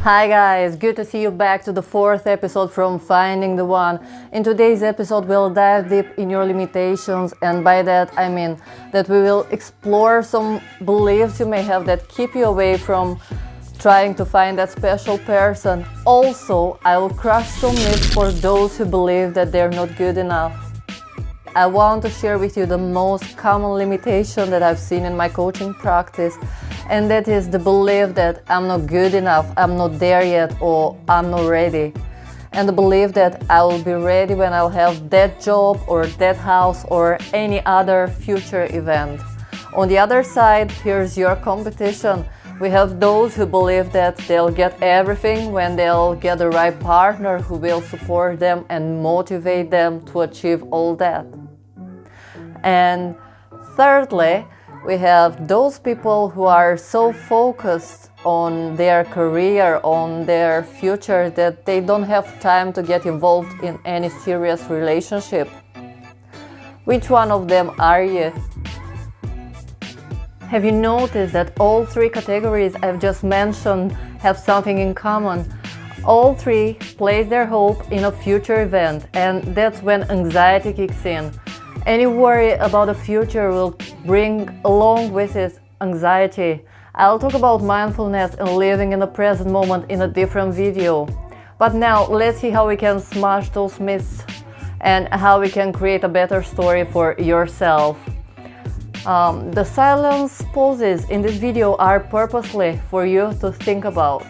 Hi guys, good to see you back to the fourth episode from Finding the One. In today's episode we'll dive deep in your limitations, and by that I mean that we will explore some beliefs you may have that keep you away from trying to find that special person. Also, I will crush some myths for those who believe that they're not good enough. I want to share with you the most common limitation that I've seen in my coaching practice, and that is the belief that I'm not good enough, I'm not there yet, or I'm not ready. And the belief that I will be ready when I'll have that job or that house or any other future event. On the other side, here's your competition. We have those who believe that they'll get everything when they'll get the right partner who will support them and motivate them to achieve all that. And thirdly, we have those people who are so focused on their career, on their future, that they don't have time to get involved in any serious relationship. Which one of them are you? Have you noticed that all three categories I've just mentioned have something in common? All three place their hope in a future event, and that's when anxiety kicks in. Any worry about the future will bring along with it anxiety. I'll talk about mindfulness and living in the present moment in a different video. But now let's see how we can smash those myths and how we can create a better story for yourself. The silence pauses in this video are purposely for you to think about.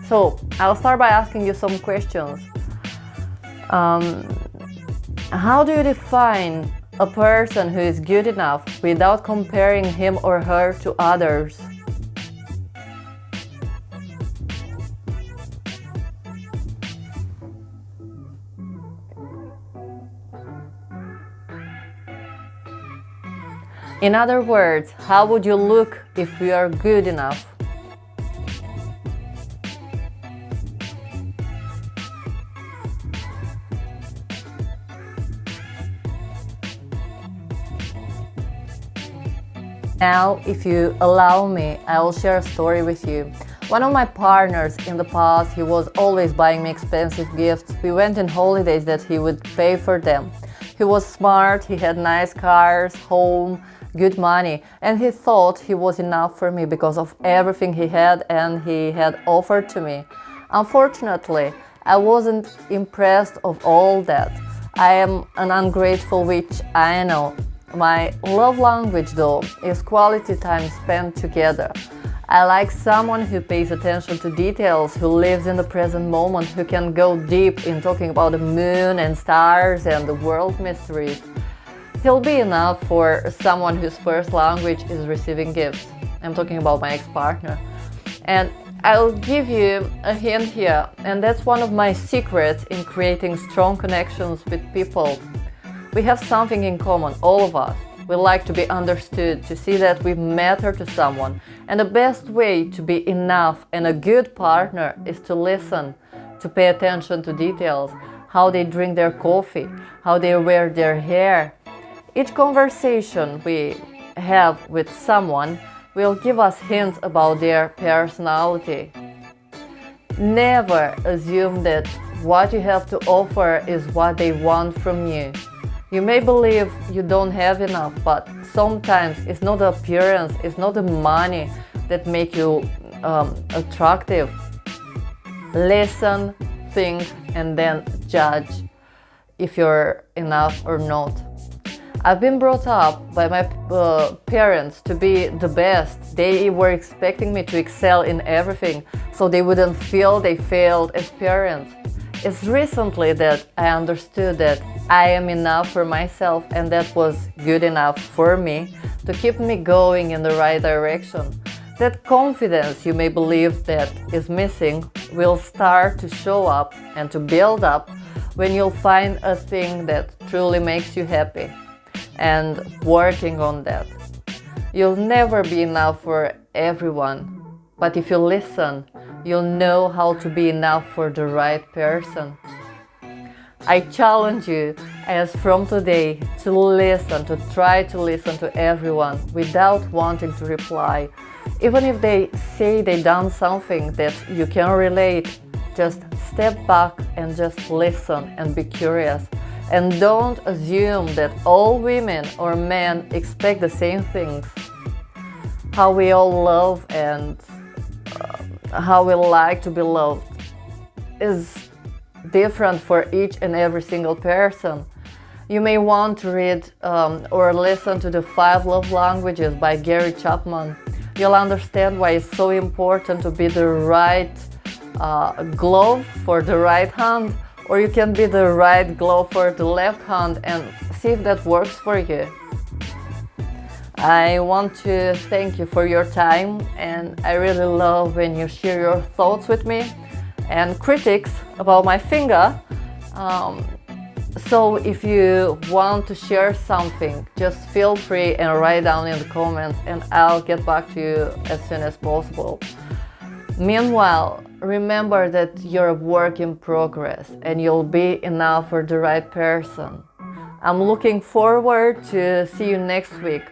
So I'll start by asking you some questions. How do you define a person who is good enough without comparing him or her to others? In other words, how would you look if you are good enough? Now, if you allow me, I will share a story with you. One of my partners in the past, he was always buying me expensive gifts. We went on holidays that he would pay for them. He was smart, he had nice cars, home, good money, and he thought he was enough for me because of everything he had and he had offered to me. Unfortunately, I wasn't impressed of all that. I am an ungrateful witch, I know. My love language, though, is quality time spent together. I like someone who pays attention to details, who lives in the present moment, who can go deep in talking about the moon and stars and the world mysteries. He'll be enough for someone whose first language is receiving gifts. I'm talking about my ex-partner. And I'll give you a hint here, and that's one of my secrets in creating strong connections with people. We have something in common, all of us. We like to be understood, to see that we matter to someone. And the best way to be enough and a good partner is to listen, to pay attention to details, how they drink their coffee, how they wear their hair. Each conversation we have with someone will give us hints about their personality. Never assume that what you have to offer is what they want from you. You may believe you don't have enough, but sometimes it's not the appearance, it's not the money that make you attractive. Listen, think, and then judge if you're enough or not. I've been brought up by my parents to be the best. They were expecting me to excel in everything, so they wouldn't feel they failed as parents. It's recently that I understood that I am enough for myself, and that was good enough for me to keep me going in the right direction. That confidence you may believe that is missing will start to show up and to build up when you'll find a thing that truly makes you happy and working on that. You'll never be enough for everyone, but if you listen, you'll know how to be enough for the right person. I challenge you, as from today, to listen, to try to listen to everyone without wanting to reply. Even if they say they done something that you can relate, just step back and just listen and be curious. And don't assume that all women or men expect the same things. How we all love and how we like to be loved is different for each and every single person. You may want to read or listen to the 5 Love Languages by Gary Chapman. You'll understand why it's so important to be the right glove for the right hand, or you can be the right glove for the left hand and see if that works for you. I want to thank you for your time, and I really love when you share your thoughts with me and critiques about my finger. So if you want to share something, just feel free and write down in the comments, and I'll get back to you as soon as possible. Meanwhile, remember that you're a work in progress and you'll be enough for the right person. I'm looking forward to see you next week,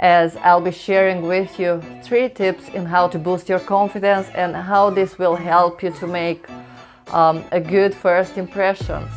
as I'll be sharing with you 3 tips in how to boost your confidence and how this will help you to make a good first impression.